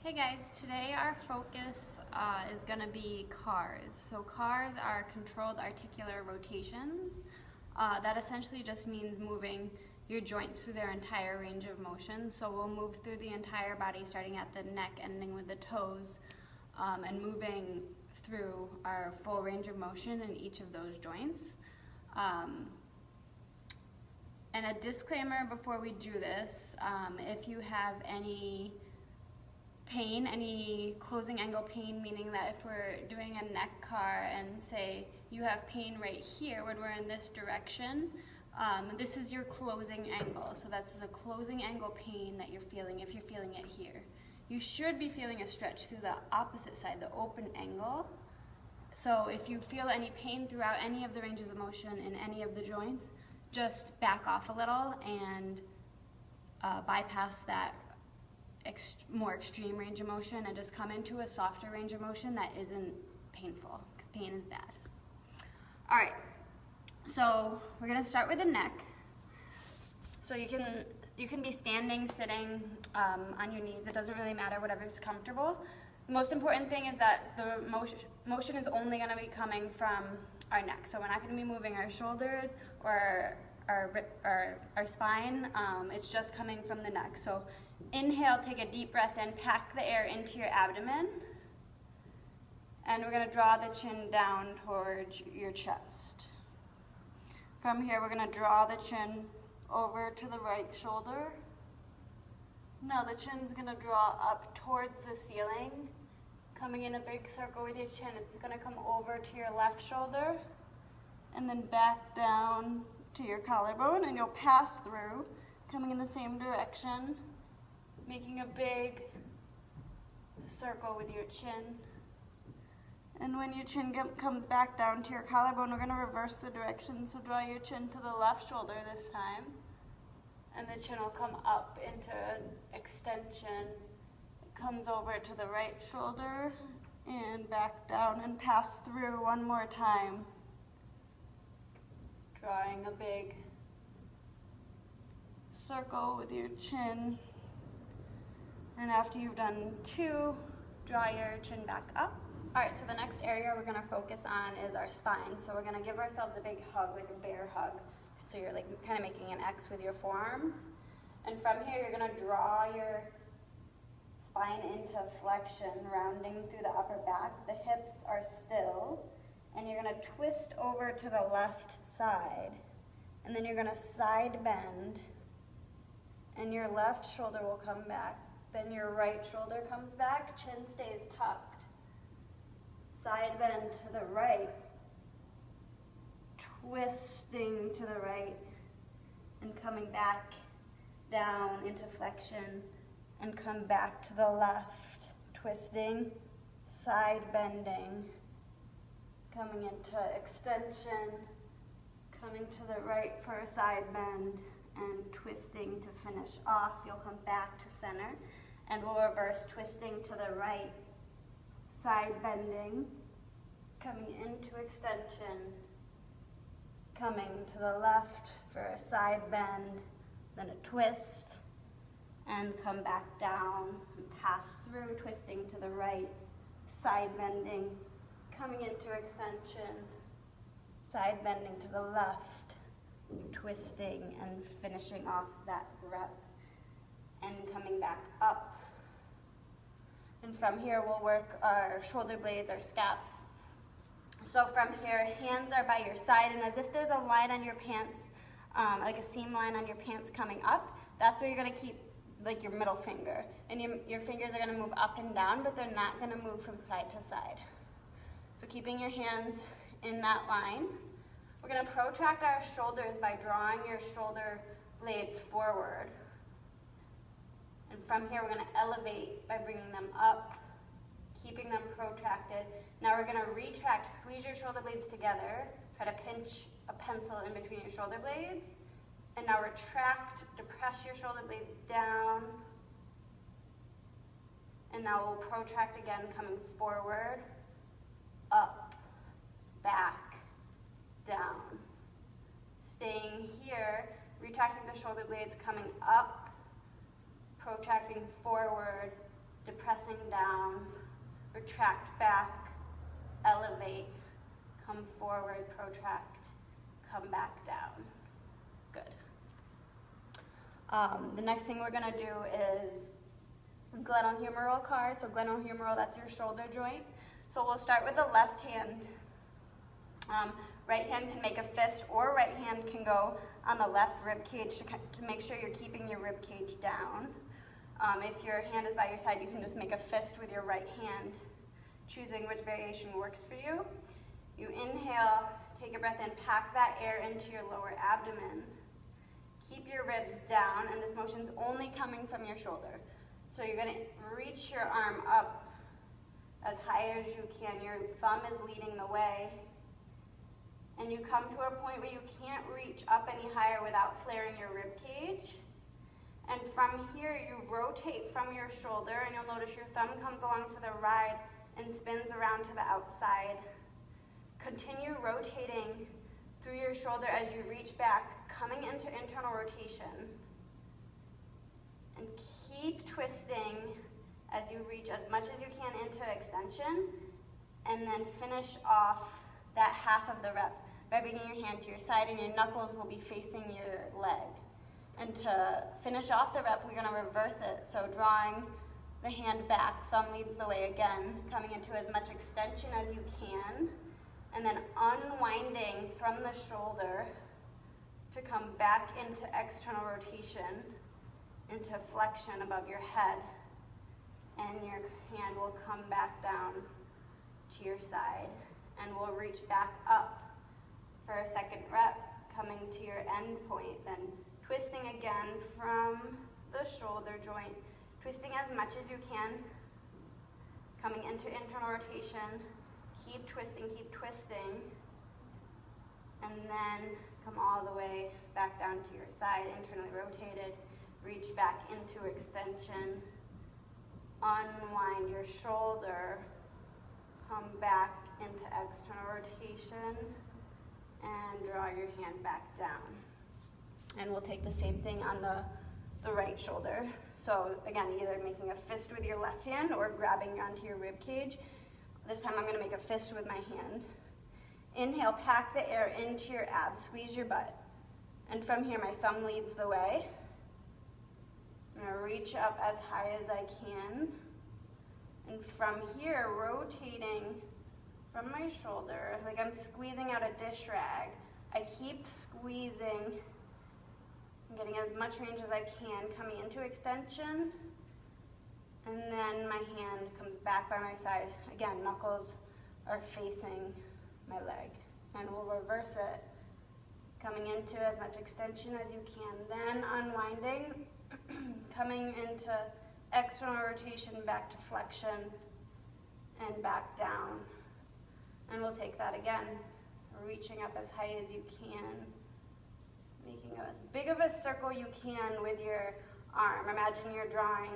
Hey guys, today our focus is going to be CARs. So CARs are controlled articular rotations. That essentially just means moving your joints through their entire range of motion. So we'll move through the entire body starting at the neck, ending with the toes, and moving through our full range of motion in each of those joints. And a disclaimer before we do this, if you have any pain, any closing angle pain, meaning that if we're doing a neck CAR and say you have pain right here when we're in this direction, this is your closing angle. So that's a closing angle pain that you're feeling if you're feeling it here. You should be feeling a stretch through the opposite side, the open angle. So if you feel any pain throughout any of the ranges of motion in any of the joints, just back off a little and bypass that more extreme range of motion and just come into a softer range of motion that isn't painful, because pain is bad. All right, so we're gonna start with the neck. So you can be standing, sitting, on your knees. It doesn't really matter, whatever's comfortable. The most important thing is that the motion is only gonna be coming from our neck. So we're not gonna be moving our shoulders or our spine. It's just coming from the neck. So inhale, take a deep breath in, pack the air into your abdomen, and we're going to draw the chin down towards your chest. From here, we're going to draw the chin over to the right shoulder. Now the chin's going to draw up towards the ceiling, coming in a big circle with your chin. It's going to come over to your left shoulder, and then back down to your collarbone, and you'll pass through, coming in the same direction, making a big circle with your chin. And when your chin comes back down to your collarbone, we're going to reverse the direction. So draw your chin to the left shoulder this time. And the chin will come up into an extension. It comes over to the right shoulder and back down and pass through one more time. Drawing a big circle with your chin. And after you've done two, draw your chin back up. All right, so the next area we're gonna focus on is our spine. So we're gonna give ourselves a big hug, like a bear hug. So you're like kind of making an X with your forearms. And from here, you're gonna draw your spine into flexion, rounding through the upper back. The hips are still, and you're gonna twist over to the left side. And then you're gonna side bend, and your left shoulder will come back. Then your right shoulder comes back, chin stays tucked. Side bend to the right, twisting to the right, and coming back down into flexion, and come back to the left, twisting, side bending, coming into extension, coming to the right for a side bend, and twisting to finish off. You'll come back to center, and we'll reverse, twisting to the right, side bending, coming into extension, coming to the left for a side bend, then a twist, and come back down and pass through, twisting to the right, side bending, coming into extension, side bending to the left, twisting and finishing off that rep, and coming back up. And from here, we'll work our shoulder blades, our scaps. So from here, hands are by your side, and as if there's a line on your pants, like a seam line on your pants coming up, that's where you're gonna keep like your middle finger. And your fingers are gonna move up and down, but they're not gonna move from side to side. So keeping your hands in that line. We're gonna protract our shoulders by drawing your shoulder blades forward. And from here, we're gonna elevate by bringing them up, keeping them protracted. Now we're gonna retract, squeeze your shoulder blades together, try to pinch a pencil in between your shoulder blades. And now retract, depress your shoulder blades down. And now we'll protract again, coming forward, up, back, down. Staying here, retracting the shoulder blades, coming up, protracting forward, depressing down, retract back, elevate, come forward, protract, come back down. Good. The next thing we're gonna do is glenohumeral car. So glenohumeral, that's your shoulder joint. So we'll start with the left hand. Right hand can make a fist, or right hand can go on the left rib cage to make sure you're keeping your rib cage down. If your hand is by your side, you can just make a fist with your right hand, choosing which variation works for you. You inhale, take a breath in, pack that air into your lower abdomen. Keep your ribs down, and this motion's only coming from your shoulder. So you're gonna reach your arm up as high as you can. Your thumb is leading the way. And you come to a point where you can't reach up any higher without flaring your rib cage. And from here, you rotate from your shoulder, and you'll notice your thumb comes along for the ride and spins around to the outside. Continue rotating through your shoulder as you reach back, coming into internal rotation. And keep twisting as you reach as much as you can into extension, and then finish off that half of the rep by bringing your hand to your side, and your knuckles will be facing your leg. And to finish off the rep, we're gonna reverse it. So drawing the hand back, thumb leads the way again, coming into as much extension as you can, and then unwinding from the shoulder to come back into external rotation, into flexion above your head. And your hand will come back down to your side, and we'll reach back up for a second rep, coming to your end point, then twisting again from the shoulder joint, twisting as much as you can, coming into internal rotation, keep twisting, and then come all the way back down to your side, internally rotated, reach back into extension, unwind your shoulder, come back into external rotation, and draw your hand back down. And we'll take the same thing on the right shoulder. So again, either making a fist with your left hand or grabbing onto your rib cage. This time I'm gonna make a fist with my hand. Inhale, pack the air into your abs, squeeze your butt. And from here, my thumb leads the way. I'm gonna reach up as high as I can. And from here, rotating from my shoulder, like I'm squeezing out a dish rag. I keep squeezing, getting as much range as I can, coming into extension, and then my hand comes back by my side. Again, knuckles are facing my leg, and we'll reverse it, coming into as much extension as you can, then unwinding, coming into external rotation back to flexion, and back down. And we'll take that again, reaching up as high as you can, making as big of a circle you can with your arm. Imagine you're drawing,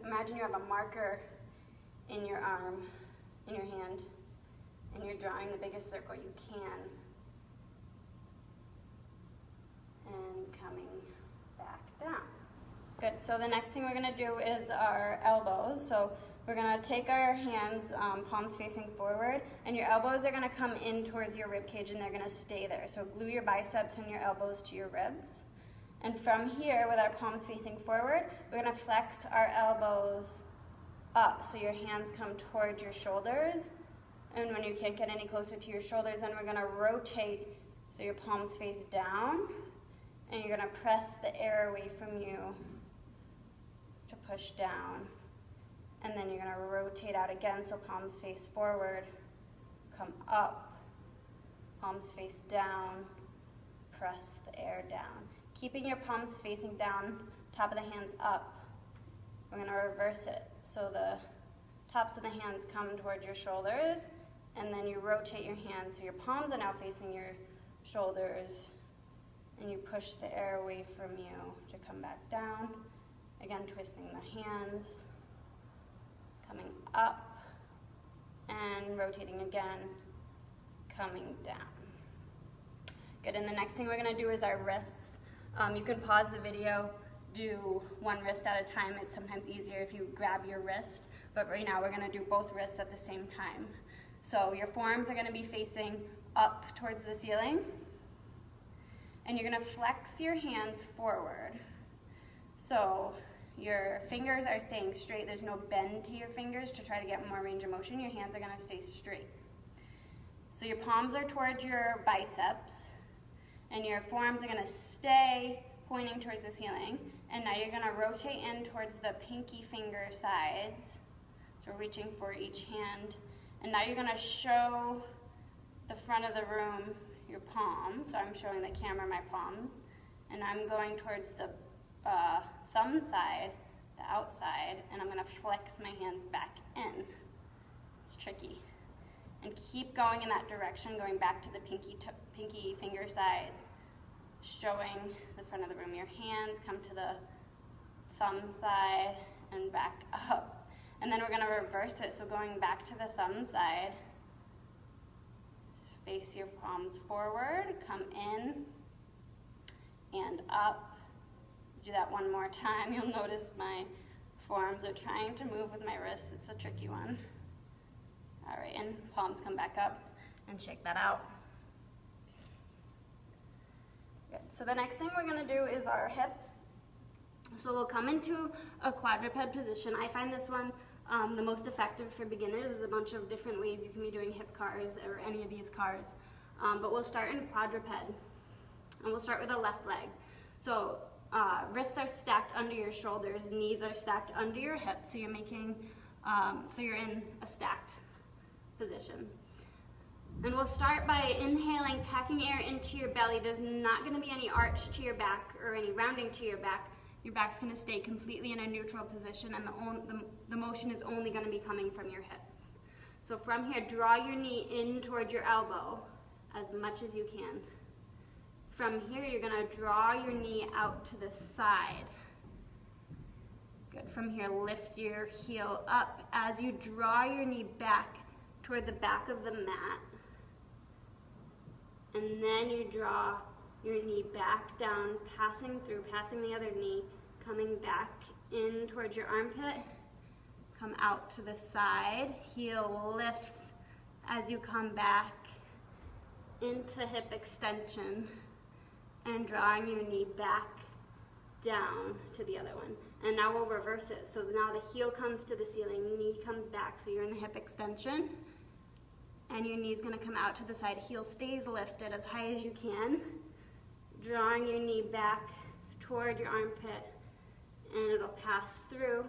imagine you have a marker in your arm, in your hand, and you're drawing the biggest circle you can. And coming back down. Good, so the next thing we're gonna do is our elbows. So we're gonna take our hands, palms facing forward, and your elbows are gonna come in towards your rib cage, and they're gonna stay there. So glue your biceps and your elbows to your ribs. And from here, with our palms facing forward, we're gonna flex our elbows up, so your hands come towards your shoulders. And when you can't get any closer to your shoulders, then we're gonna rotate so your palms face down, and you're gonna press the air away from you to push down. And then you're gonna rotate out again, so palms face forward, come up, palms face down, press the air down. Keeping your palms facing down, top of the hands up. We're gonna reverse it. So the tops of the hands come towards your shoulders, and then you rotate your hands, so your palms are now facing your shoulders, and you push the air away from you to come back down. Again, twisting the hands, coming up, and rotating again, coming down. Good, and the next thing we're gonna do is our wrists. You can pause the video, do one wrist at a time. It's sometimes easier if you grab your wrist, but right now we're gonna do both wrists at the same time. So your forearms are gonna be facing up towards the ceiling, and you're gonna flex your hands forward. So your fingers are staying straight. There's no bend to your fingers to try to get more range of motion. Your hands are gonna stay straight. So your palms are towards your biceps, and your forearms are gonna stay pointing towards the ceiling. And now you're gonna rotate in towards the pinky finger sides. So reaching for each hand. And now you're gonna show the front of the room your palms. So I'm showing the camera my palms. And I'm going towards the thumb side, the outside, and I'm gonna flex my hands back in. It's tricky. And keep going in that direction, going back to the pinky finger sides, showing the front of the room. Your hands come to the thumb side and back up. And then we're gonna reverse it, so going back to the thumb side, face your palms forward, come in and up. Do that one more time. You'll notice my forearms are trying to move with my wrists. It's a tricky one. All right, and palms come back up and shake that out. Good. So the next thing we're gonna do is our hips. So we'll come into a quadruped position. I find this one the most effective for beginners. There's a bunch of different ways you can be doing hip cars or any of these cars. But we'll start in quadruped, and we'll start with the left leg. So wrists are stacked under your shoulders, knees are stacked under your hips, so you're making, so you're in a stacked position. And we'll start by inhaling, packing air into your belly. There's not gonna be any arch to your back or any rounding to your back. Your back's gonna stay completely in a neutral position, and the motion is only gonna be coming from your hip. So from here, draw your knee in towards your elbow as much as you can. From here, you're gonna draw your knee out to the side. Good. From here, lift your heel up as you draw your knee back toward the back of the mat. And then you draw your knee back down, passing the other knee, coming back in towards your armpit. Come out to the side. Heel lifts as you come back into hip extension, and drawing your knee back down to the other one. And now we'll reverse it. So now the heel comes to the ceiling, knee comes back, so you're in the hip extension, and your knee's gonna come out to the side. Heel stays lifted as high as you can, drawing your knee back toward your armpit, and it'll pass through.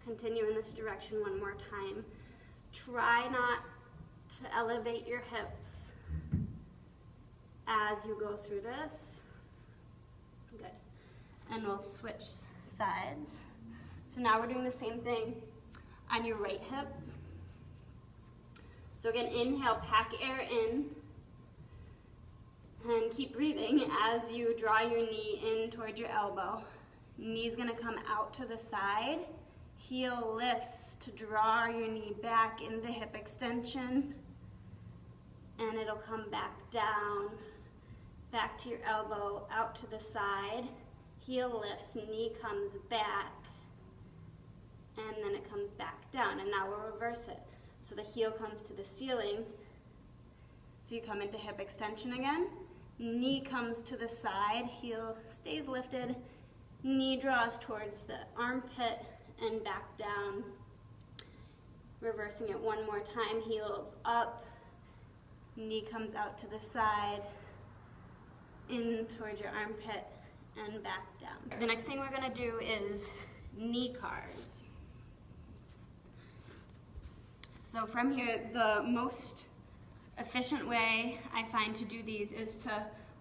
Continue in this direction one more time. Try not to elevate your hips as you go through this. Good. And we'll switch sides. So now we're doing the same thing on your right hip. So again, inhale, pack air in, and keep breathing as you draw your knee in towards your elbow. Knee's gonna come out to the side. Heel lifts to draw your knee back into hip extension, and it'll come back down, back to your elbow, out to the side. Heel lifts, knee comes back, and then it comes back down. And now we'll reverse it. So the heel comes to the ceiling. So you come into hip extension again. Knee comes to the side, heel stays lifted. Knee draws towards the armpit and back down. Reversing it one more time, heels up. Knee comes out to the side, in towards your armpit, and back down. The next thing we're gonna do is knee cars. So from here, the most efficient way I find to do these is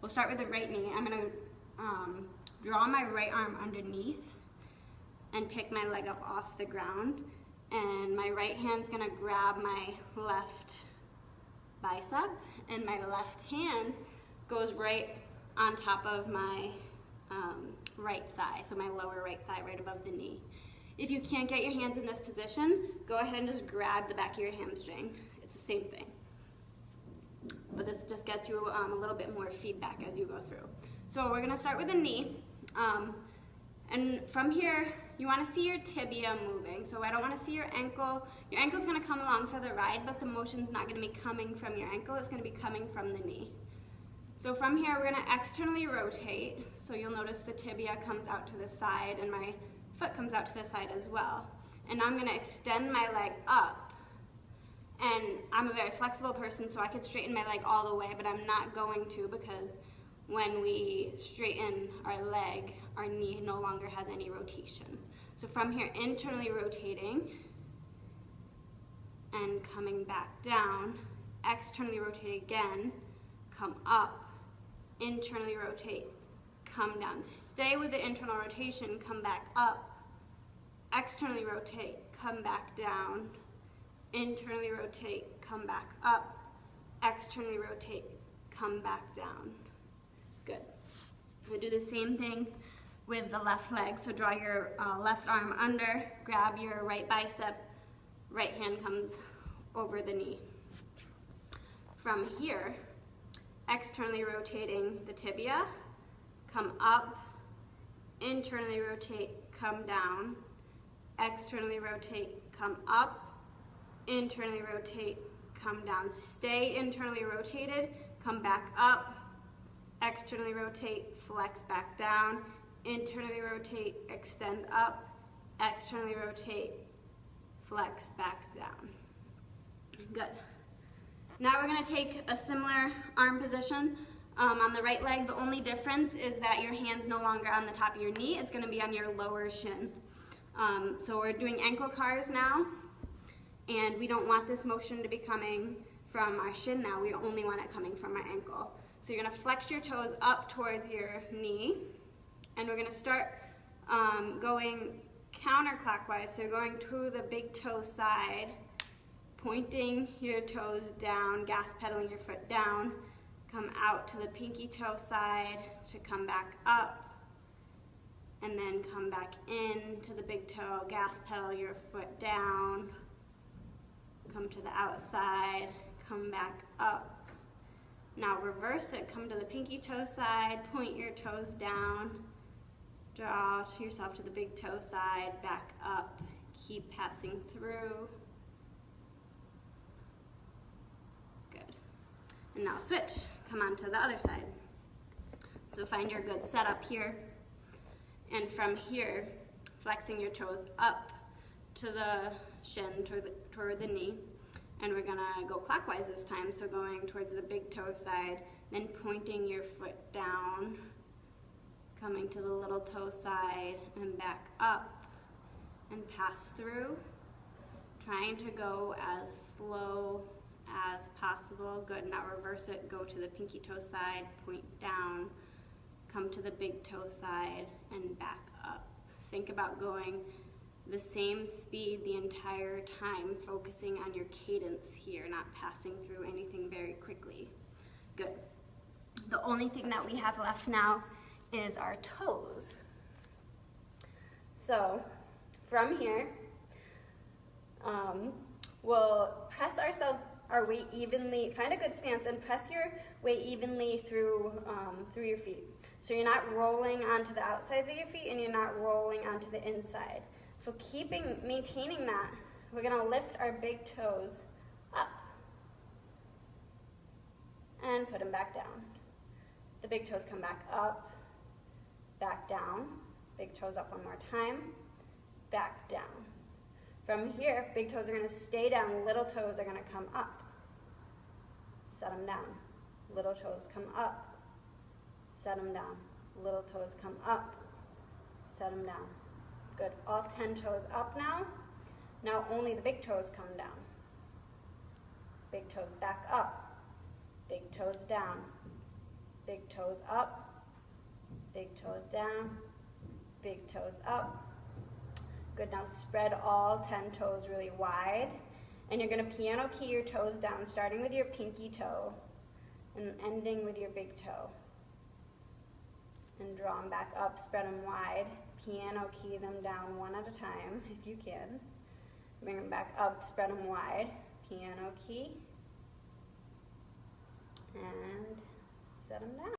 we'll start with the right knee. I'm gonna draw my right arm underneath and pick my leg up off the ground. And my right hand's gonna grab my left bicep, and my left hand goes right on top of my right thigh, so my lower right thigh right above the knee. If you can't get your hands in this position, go ahead and just grab the back of your hamstring. It's the same thing. But this just gets you a little bit more feedback as you go through. So we're gonna start with the knee. And from here, you want to see your tibia moving. So I don't want to see your ankle. Your ankle's going to come along for the ride, but the motion's not going to be coming from your ankle. It's going to be coming from the knee. So from here, we're going to externally rotate. So you'll notice the tibia comes out to the side and my foot comes out to the side as well. And I'm going to extend my leg up. And I'm a very flexible person, so I could straighten my leg all the way, but I'm not going to, because when we straighten our leg, our knee no longer has any rotation. So from here, internally rotating and coming back down, externally rotate again, come up, internally rotate, come down. Stay with the internal rotation, come back up, externally rotate, come back down, internally rotate, come back up, externally rotate, come back down. Good. We'll do the same thing with the left leg. So draw your left arm under, grab your right bicep, right hand comes over the knee. From here, externally rotating the tibia, come up, internally rotate, come down, externally rotate, come up, internally rotate, come down. Stay internally rotated, come back up, externally rotate, flex back down, internally rotate, extend up, externally rotate, flex back down. Good. Now we're going to take a similar arm position on the right leg. The only difference is that your hand's no longer on the top of your knee. It's going to be on your lower shin. So we're doing ankle cars now, and we don't want this motion to be coming from our shin now. We only want it coming from our ankle. So you're going to flex your toes up towards your knee, and we're going to start going counterclockwise. So you're going to the big toe side, pointing your toes down, gas pedaling your foot down, come out to the pinky toe side to come back up, and then come back in to the big toe, gas pedal your foot down, come to the outside, come back up. Now reverse it, come to the pinky toe side, point your toes down, draw to yourself to the big toe side, back up, keep passing through. Good. And now switch, come on to the other side. So find your good setup here, and from here, flexing your toes up to the shin, toward the knee. And we're gonna go clockwise this time, so going towards the big toe side, then pointing your foot down, coming to the little toe side and back up and pass through, trying to go as slow as possible. Good, now reverse it, go to the pinky toe side, point down, come to the big toe side and back up. Think about going the same speed the entire time, focusing on your cadence here, not passing through anything very quickly. Good. The only thing that we have left now is our toes. So from here, we'll press our weight evenly, find a good stance and press your weight evenly through your feet. So you're not rolling onto the outsides of your feet and you're not rolling onto the inside. So maintaining that, we're gonna lift our big toes up and put them back down. The big toes come back up, back down, big toes up one more time, back down. From here, big toes are gonna stay down, little toes are gonna come up. Set them down. Little toes come up, set them down. Little toes come up, set them down. Good, all 10 toes up now. Now only the big toes come down. Big toes back up, big toes down, big toes up, big toes down, big toes up. Good, now spread all 10 toes really wide, and you're gonna piano key your toes down, starting with your pinky toe and ending with your big toe. And draw them back up, spread them wide, piano key them down one at a time if you can. Bring them back up, spread them wide, piano key, and set them down.